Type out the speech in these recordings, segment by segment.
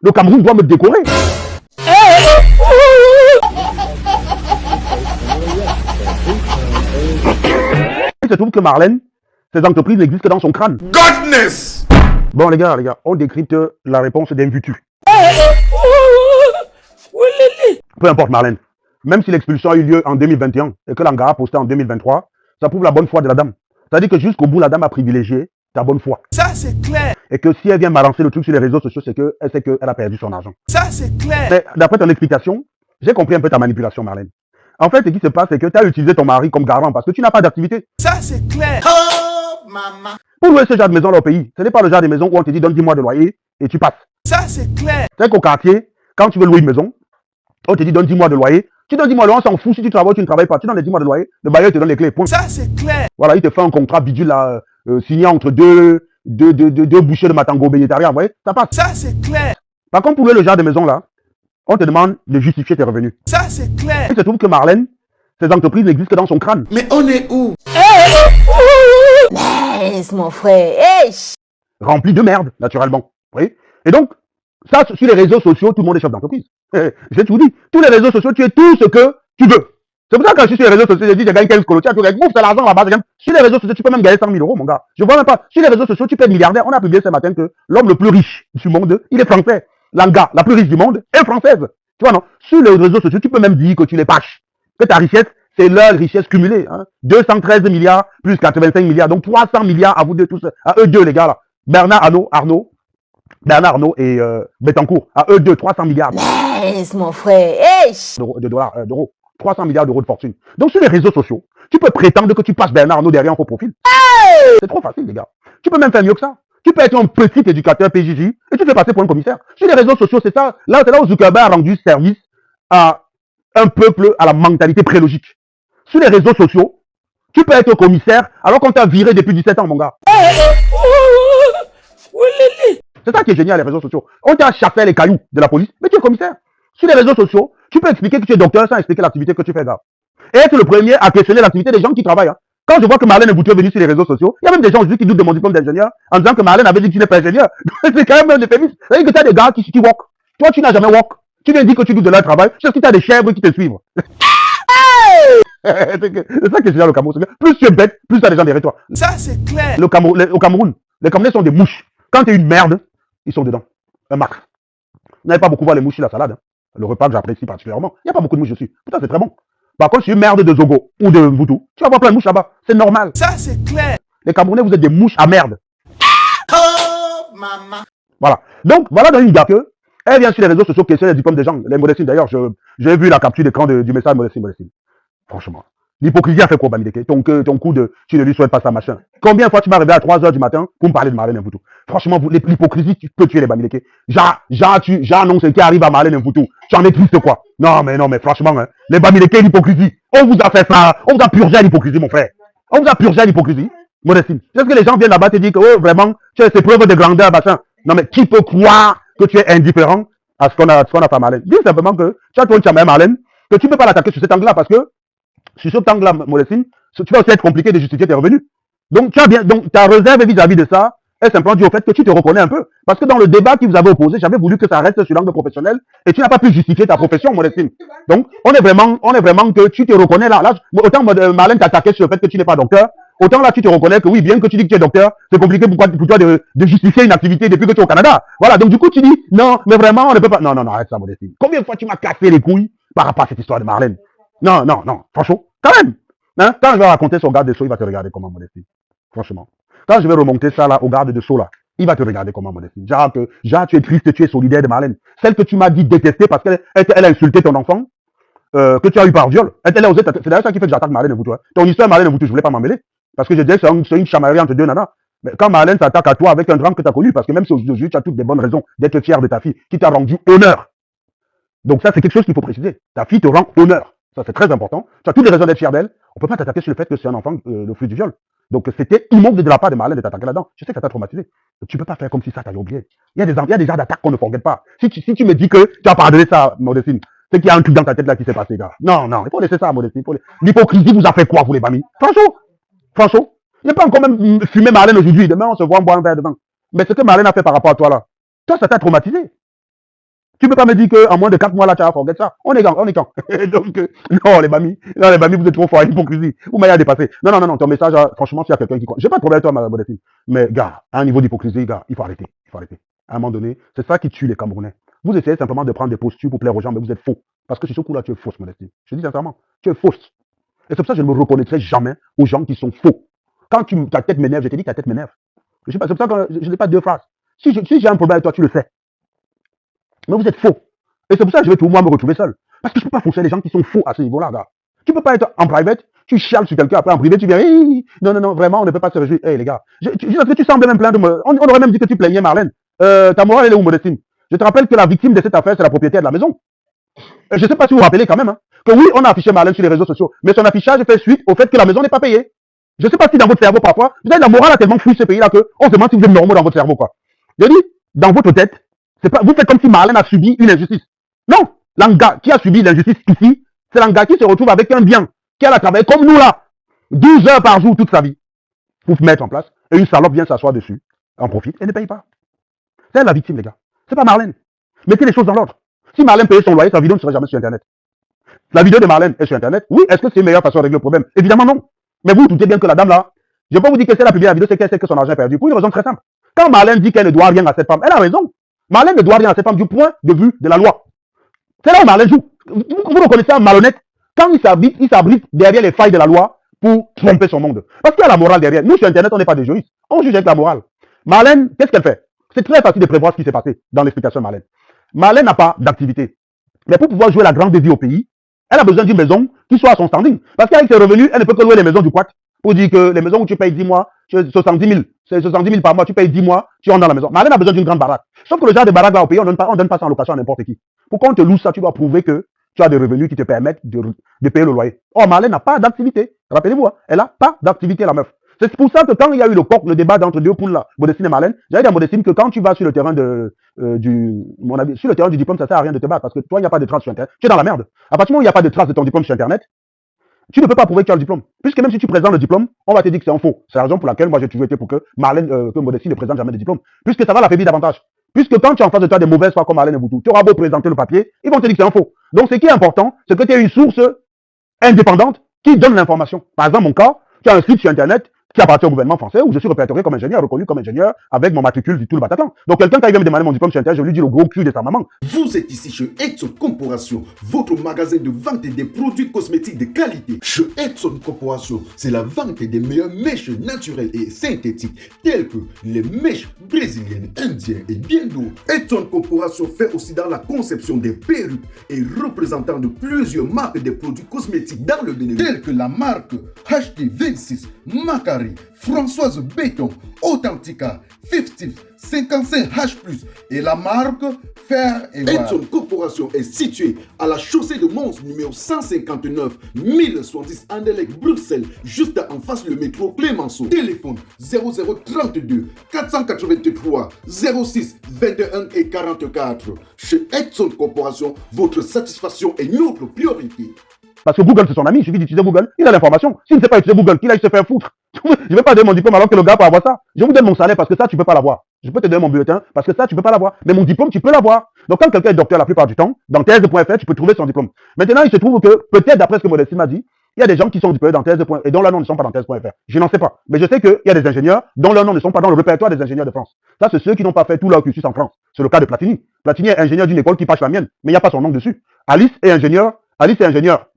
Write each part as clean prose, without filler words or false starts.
Le Cameroun doit me décorer. Il se trouve que Marlène, ces entreprises n'existent que dans son crâne. Godness! Bon, les gars, on décrypte la réponse d'un Vutu. Peu importe, Marlène. Même si l'expulsion a eu lieu en 2021 et que l'Angara a posté en 2023, ça prouve la bonne foi de la dame. C'est-à-dire que jusqu'au bout, la dame a privilégié ta bonne foi. Ça, c'est clair. Et que si elle vient balancer le truc sur les réseaux sociaux, c'est qu'elle sait qu'elle a perdu son argent. Ça, c'est clair. Mais d'après ton explication, j'ai compris un peu ta manipulation, Marlène. En fait, ce qui se passe, c'est que tu as utilisé ton mari comme garant parce que tu n'as pas d'activité. Ça, c'est clair. Oh, maman. Pour louer ce genre de maison-là au pays, ce n'est pas le genre de maison où on te dit donne 10 mois de loyer et tu passes. Ça, c'est clair. C'est qu'au quartier, quand tu veux louer une maison, on te dit donne 10 mois de loyer. Tu donnes 10 mois de loyer, on s'en fout si tu travailles ou tu ne travailles pas. Tu donnes les 10 mois de loyer, le bailleur te donne les clés. Point. Ça, c'est clair. Voilà, il te fait un contrat bidule là, signé entre deux bouchers de Matango végétarien. Vous voyez, ça passe. Ça, c'est clair. Par contre, pour louer le genre de maison-là, on te demande de justifier tes revenus. Ça, c'est clair. Il se trouve que Marlène, ces entreprises n'existent que dans son crâne. Mais on est où? Laisse mon frère. Hey. Rempli de merde, naturellement. Vous voyez? Et donc, ça, sur les réseaux sociaux, tout le monde est chef d'entreprise. Je te vous dis, tous les réseaux sociaux, tu es tout ce que tu veux. C'est pour ça que quand je suis sur les réseaux sociaux, je dis, j'ai gagné 15 colotiers, tu gagnes, c'est l'argent là-bas. Sur les réseaux sociaux, tu peux même gagner 100 000 euros, mon gars. Je vois même pas. Sur les réseaux sociaux, tu peux être milliardaire. On a publié ce matin que l'homme le plus riche du monde, il est français. L'Anga, la plus riche du monde, est française. Tu vois, non? Sur les réseaux sociaux, tu peux même dire que tu les pâches. Que ta richesse, c'est leur richesse cumulée. Hein. 213 milliards plus 85 milliards. Donc 300 milliards à vous deux tous. À eux deux, les gars, là. Bernard Arnault et Bettencourt. À eux deux, 300 milliards. Laisse mon frère. Hey. D'euros. 300 milliards d'euros de fortune. Donc sur les réseaux sociaux, tu peux prétendre que tu passes Bernard Arnault derrière en faux profil. C'est trop facile, les gars. Tu peux même faire mieux que ça. Tu peux être un petit éducateur PJJ et tu te fais passer pour un commissaire. Sur les réseaux sociaux, c'est ça. Là, c'est là où Zuckerberg a rendu service à un peuple à la mentalité prélogique. Sur les réseaux sociaux, tu peux être commissaire alors qu'on t'a viré depuis 17 ans, mon gars. C'est ça qui est génial, les réseaux sociaux. On t'a chassé les cailloux de la police, mais tu es commissaire. Sur les réseaux sociaux, tu peux expliquer que tu es docteur sans expliquer l'activité que tu fais, gars. Et être le premier à questionner l'activité des gens qui travaillent. Hein. Quand je vois que Marlène Mboutou est venue sur les réseaux sociaux, il y a même des gens aujourd'hui qui doutent de mon diplôme d'ingénieur en disant que Marlène avait dit que tu n'es pas ingénieur. C'est quand même un euphémisme. C'est-à-dire que tu as des gars qui walk. Toi, tu n'as jamais walk. Tu viens dire que tu doutes de leur travail, parce que tu as des chèvres qui te suivent. C'est ça que je dis au Cameroun. Plus tu es bête, plus tu as des gens derrière toi. Ça, c'est clair. Au Cameroun, les Camerounais sont des mouches. Quand tu es une merde, ils sont dedans. Un max. Vous n'avez pas beaucoup voir les mouches sur la salade. Hein. Le repas que j'apprécie particulièrement. Il n'y a pas beaucoup de mouches dessus. Pourtant, c'est très bon. Par contre, si une merde de Zogo ou de Mvutu, tu vas voir plein de mouches là-bas. C'est normal. Ça, c'est clair. Les Camerounais, vous êtes des mouches à merde. Oh, maman. Voilà. Donc, voilà dans une gars que elle vient sur les réseaux sociaux questionner les diplômes des gens. Les Modestines, d'ailleurs, j'ai vu la capture d'écran du message Modestine. Franchement. L'hypocrisie a fait quoi, Bamideke? Ton coup de tu ne lui souhaites pas ça, machin. Combien de fois tu m'as réveillé à 3h du matin pour me parler de Marlène Mboutou? Franchement, l'hypocrisie, tu peux tuer les Bamideke. J'ai annoncé qui arrive à Marlène Mboutou. Tu en es triste, quoi. Non, mais franchement, hein, les Bamideke, l'hypocrisie. On vous a fait ça. On vous a purgé à l'hypocrisie, mon frère. On vous a purgé à l'hypocrisie. Modestine. Est-ce que les gens viennent là-bas te dire que, oh, vraiment, tu as ces preuves de grandeur, machin? Non, mais qui peut croire que tu es indifférent à ce qu'on a fait à Marlène? Dis simplement que tu as toi, tu as Marlène, que tu ne peux pas l'attaquer sur cet angle-là parce que, sur cet angle-là, Modestine, tu vas aussi être compliqué de justifier tes revenus. Donc, donc ta réserve vis-à-vis de ça est simplement due au fait que tu te reconnais un peu. Parce que dans le débat qui vous avait opposé, j'avais voulu que ça reste sur l'angle professionnel et tu n'as pas pu justifier ta profession, Modestine. Donc, on est vraiment que tu te reconnais là. Autant Marlène t'attaquait sur le fait que tu n'es pas docteur, autant là, tu te reconnais que oui, bien que tu dis que tu es docteur, c'est compliqué pour toi de justifier une activité depuis que tu es au Canada. Voilà, donc du coup, tu dis, non, mais vraiment, on ne peut pas. Non, arrête ça, Modestine. Combien de fois tu m'as cassé les couilles par rapport à cette histoire de Marlène? Non, franchement, quand même. Hein? Quand je vais raconter ça au garde de Sceaux, il va te regarder comment, Modestine. Franchement. Quand je vais remonter ça là au garde de Sceaux, là, il va te regarder comment, Modestine. Genre, tu es triste, tu es solidaire de Marlène. Celle que tu m'as dit détester parce qu'elle a insulté ton enfant, que tu as eu par viol. C'est d'ailleurs ça qui fait que j'attaque Marlène Mboutou. Hein. Ton histoire, Marlène Mboutou, je voulais pas m'en mêler. Parce que je disais, c'est une chamaillerie entre deux nanas. Mais quand Marlène s'attaque à toi avec un drame que tu as connu, parce que même si aujourd'hui tu as toutes des bonnes raisons d'être fier de ta fille, qui t'a rendu honneur. Donc ça, c'est quelque chose qu'il faut préciser. Ta fille te rend honneur. Ça, c'est très important. Tu as toutes les raisons d'être fier d'elle. On peut pas t'attaquer sur le fait que c'est un enfant, le fruit du viol. Donc c'était immonde de la part de Marlène de t'attaquer là-dedans. Je sais que ça t'a traumatisé. Tu peux pas faire comme si ça t'avait oublié. Il y a des genres d'attaques qu'on ne forget pas. Si tu me dis que tu as pardonné ça, Modestine, c'est qu'il y a un truc dans ta tête là qui s'est passé, gars. Non, il faut laisser ça, Modestine. L'hypocrisie vous a fait quoi, vous les bamis? Franchement. Il n'est pas encore même fumé Marlène aujourd'hui. Demain, on se voit en boire un verre devant. Mais ce que Marlène a fait par rapport à toi là, toi, ça t'a traumatisé. Tu peux pas me dire qu'en moins de 4 mois, là, tu as forget ça. On est quand? On est quand? Donc, non, les mamies, vous êtes trop forts à l'hypocrisie. Vous m'avez dépassé. Non, non, non, non, ton message, franchement, s'il y a quelqu'un qui croit. J'ai pas de problème avec toi, ma modestie. Mais, gars, à un niveau d'hypocrisie, gars, il faut arrêter. Il faut arrêter. À un moment donné, c'est ça qui tue les Camerounais. Vous essayez simplement de prendre des postures pour plaire aux gens, mais vous êtes faux. Parce que sur ce coup-là, tu es fausse, modestie. Je dis sincèrement, tu es fausse. Et c'est pour ça que je ne me reconnaîtrai jamais aux gens qui sont faux. Quand ta tête m'énerve, je te dis que ta tête m'énerve. C'est pour ça que je n'ai pas deux phrases. Si j'ai un problème avec toi, tu le sais. Mais vous êtes faux. Et c'est pour ça que je vais tout moi me retrouver seul. Parce que je ne peux pas foncer les gens qui sont faux à ce niveau-là, gars. Tu ne peux pas être en private, tu chiales sur quelqu'un, après en privé, tu viens, hey, non, non, non, vraiment, on ne peut pas se réjouir. Hey, les gars, tu sembles même plaindre, on aurait même dit que tu plaignais Marlène. Ta morale, elle est où, Modestine? Je te rappelle que la victime de cette affaire, c'est la propriétaire de la maison. Je ne sais pas si vous vous rappelez quand même, hein, que oui, on a affiché Marlène sur les réseaux sociaux, mais son affichage fait suite au fait que la maison n'est pas payée. Je ne sais pas si dans votre cerveau, parfois, vous avez la morale a tellement fouillé ce pays-là qu'on se demande si vous êtes normaux dans votre cerveau, quoi. Je dis, dans votre tête, c'est pas, vous faites comme si Marlène a subi une injustice. Non! L'anga qui a subi l'injustice ici, c'est l'anga qui se retrouve avec un bien, qui a travaillé comme nous là, 12 heures par jour toute sa vie, pour mettre en place, et une salope vient s'asseoir dessus, en profite, et ne paye pas. C'est la victime, les gars. C'est pas Marlène. Mettez les choses dans l'ordre. Si Marlène payait son loyer, sa vidéo ne serait jamais sur Internet. La vidéo de Marlène est sur Internet. Oui, est-ce que c'est une meilleure façon de régler le problème? Évidemment non. Mais vous doutez bien que la dame là, je ne vais pas vous dire que c'est la publié la vidéo, c'est qu'elle sait que son argent est perdu. Pour une raison très simple. Quand Marlène dit qu'elle ne doit rien à cette femme, elle a raison. Marlène ne doit rien à cette femme du point de vue de la loi. C'est là où Marlène joue. Vous reconnaissez un malhonnête quand il s'abrite derrière les failles de la loi pour tromper son monde. Parce qu'il y a la morale derrière. Nous, sur Internet, on n'est pas des juristes. On juge avec la morale. Marlène, qu'est-ce qu'elle fait? C'est très facile de prévoir ce qui s'est passé dans l'explication de Marlène. Marlène n'a pas d'activité. Mais pour pouvoir jouer la grande vie au pays, elle a besoin d'une maison qui soit à son standing. Parce qu'avec ses revenus, elle ne peut que louer les maisons du Quat. Pour dire que les maisons où tu payes 10 mois, 70 000, c'est 70 000 par mois, tu payes 10 mois, tu rentres dans la maison. Marlène a besoin d'une grande baraque. Sauf que le genre de baraque là au pays, on donne pas ça en location à n'importe qui. Pour qu'on te loue ça, tu dois prouver que tu as des revenus qui te permettent de payer le loyer. Or, Marlène n'a pas d'activité. Rappelez-vous, hein, elle n'a pas d'activité, la meuf. C'est pour ça que quand il y a eu le débat d'entre deux poules là, Modestine et Marlène, j'avais dit à Modestine que quand tu vas sur le terrain sur le terrain du diplôme, ça sert à rien de te battre parce que toi, il n'y a pas de trace sur Internet. Tu es dans la merde. À partir du moment où il n'y a pas de trace de ton diplôme sur Internet, tu ne peux pas prouver que tu as le diplôme. Puisque même si tu présentes le diplôme, on va te dire que c'est un faux. C'est la raison pour laquelle moi j'ai toujours été pour que que Modestine ne présente jamais de diplôme. Puisque ça va l'affaiblir davantage. Puisque quand tu as en face de toi des mauvaises fois comme Marlène et Boutou, tu auras beau présenter le papier, ils vont te dire que c'est un faux. Donc ce qui est important, c'est que tu aies une source indépendante qui donne l'information. Par exemple, mon cas, tu as un site sur Internet qui appartient au gouvernement français où je suis répertorié comme ingénieur, reconnu comme ingénieur avec mon matricule du tout le Bataclan. Donc quelqu'un qui vient me demander mon diplôme sur Internet, je lui dis le gros cul de sa maman. Vous êtes ici chez Edson Corporation, votre magasin de vente des produits cosmétiques de qualité. Chez Edson Corporation, c'est la vente des meilleures mèches naturelles et synthétiques, telles que les mèches brésiliennes, indiennes et bien d'autres. Edson Corporation fait aussi dans la conception des perruques et représentant de plusieurs marques de produits cosmétiques dans le Bénin, telles que la marque HD26, Macari, Françoise Béton, Authentica, 50, 55H+, et la marque Fer et War. Edson Corporation est située à la chaussée de Mons, numéro 159, 1070 Anderlecht, Bruxelles, juste en face le métro Clémenceau. Téléphone 0032 483 06 21 et 44. Chez Edson Corporation, votre satisfaction est notre priorité. Parce que Google, c'est son ami, il suffit d'utiliser Google, il a l'information. S'il ne sait pas utiliser Google, qu'il aille se faire foutre. Je ne vais pas donner mon diplôme alors que le gars peut avoir ça. Je vous donne mon salaire parce que ça, tu ne peux pas l'avoir. Je peux te donner mon bulletin parce que ça, tu ne peux pas l'avoir. Mais mon diplôme, tu peux l'avoir. Donc quand quelqu'un est docteur la plupart du temps, dans thèse.fr, tu peux trouver son diplôme. Maintenant, il se trouve que, peut-être d'après ce que Modestine m'a dit, il y a des gens qui sont diplômés dans thèse.fr et dont leurs noms ne sont pas dans thèse.fr. Je n'en sais pas. Mais je sais qu'il y a des ingénieurs dont leurs noms ne sont pas dans le répertoire des ingénieurs de France. Ça, c'est ceux qui n'ont pas fait tout leur cursus en France. C'est le cas de Platini. Platini est ingénieur d'une école qui passe la mienne, mais il n'y a pas son nom dessus. Alice est ingénieur,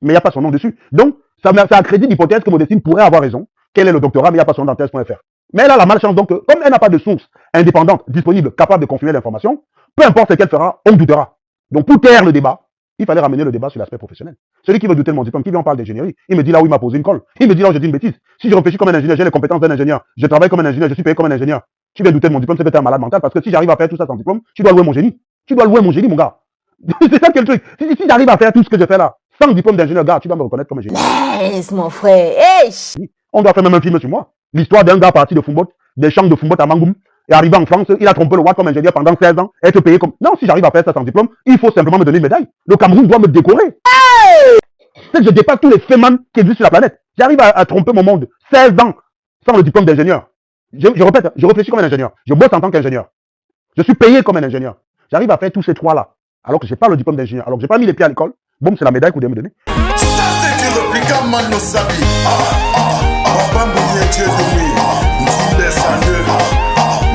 mais il n'y a pas son nom dessus. Donc, ça accrédite l'hypothèse que Modestine pourrait avoir raison. Quel est le doctorat, mais il n'y a pas son nom dans thèse.fr. Mais elle a la malchance donc que, comme elle n'a pas de source indépendante, disponible, capable de confirmer l'information, peu importe ce qu'elle fera, on doutera. Donc, pour taire le débat, il fallait ramener le débat sur l'aspect professionnel. Celui qui veut douter de mon diplôme, qui vient en parle d'ingénierie, il me dit là où il m'a posé une colle. Il me dit là où j'ai dit une bêtise. Si je réfléchis comme un ingénieur, j'ai les compétences d'un ingénieur, je travaille comme un ingénieur, je suis payé comme un ingénieur. Tu viens douter de mon diplôme, c'est que tu es un malade mental, parce que si j'arrive à faire tout ça sans diplôme, tu dois louer mon génie. Tu dois louer mon génie, mon gars. C'est ça qui est le truc. Si j'arrive à faire tout ce que je fais là, sans diplôme d'ingénieur, gars, tu dois me reconnaître comme un génie. Laisse mon frère. Hey! On doit faire même un film sur moi. L'histoire d'un gars parti de Foumbot, des champs de Foumbot à Mangoum, et arrivé en France, il a trompé le roi comme ingénieur pendant 16 ans, être payé comme... Non, si j'arrive à faire ça sans diplôme, il faut simplement me donner une médaille. Le Cameroun doit me décorer. Hey! C'est que je dépasse tous les fémans qui existent sur la planète. J'arrive à tromper mon monde. 16 ans sans le diplôme d'ingénieur. Je répète, je réfléchis comme un ingénieur. Je bosse en tant qu'ingénieur. Je suis payé comme un ingénieur. J'arrive à faire tous ces trois-là. Alors que j'ai pas le diplôme d'ingénieur. Alors que j'ai pas mis les pieds à l'école. Boum, c'est la médaille qu'on doit me donner. Ça c'est du répliquant Mano Sabi. Papa Mouye Tchédoumi, Nzimbe Sande,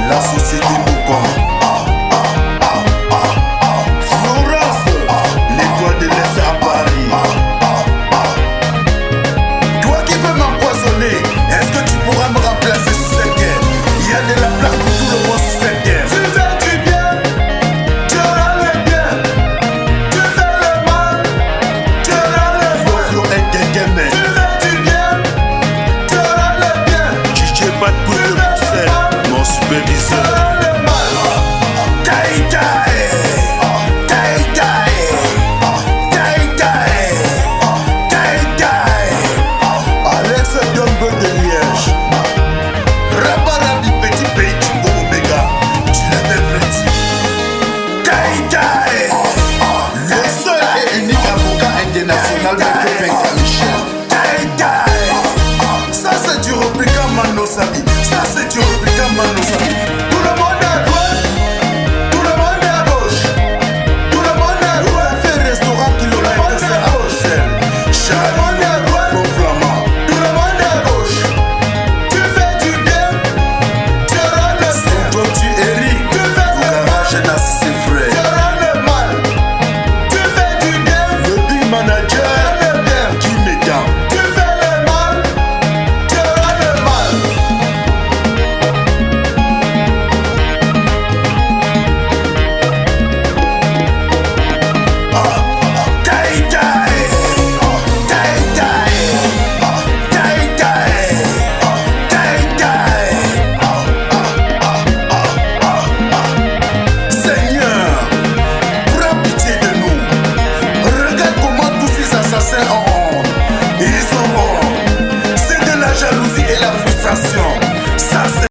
la société Moukom. Florence, l'étoile de l'Est à Paris. Toi qui veux m'empoisonner, est-ce que tu pourras me remplacer sous cette guerre? Il y a de la place pour tout le monde sous cette guerre. Tu fais du bien, tu auras le bien. Tu fais le mal, tu auras le mal. Flo et Gengeme. Tu fais du bien, tu auras le bien. DJ Bad Boy de Bruxelles, mon superviseur. Tu auras le mal. Taï taï, taï taï, taï taï, taï taï. Alex Diombo de Liège. Rabarabi petit pays du Omega. Tu l'avais prédit. Taï taï. Le seul et unique avocat international de Québec à Michel. Taï taï. Ça c'est du répliquant Mano Sabi. Ça c'est du répliquant Mano Sabi. Tout le monde est à droite. Tout le monde est à gauche. Tout le monde est à droite. Fait restaurant qui l'on a été à Bruxelles. Tout le monde est à droite. Flamand. Tout le monde est à gauche. Tu fais du bien. Tu auras le bien. Toi tu Eric. Tu fais le mal. Jeunesse c'est vrai. Tu auras le mal. Tu fais du bien. Le big manager. Tu auras le bien. Qui m'éteint. Tu fais le mal. Tu auras le mal. Taï taï. Taï taï. Taï taï. Taï taï. Seigneur, prends pitié de nous. Regarde comment tous ces assassins ont honte. Ils ont honte.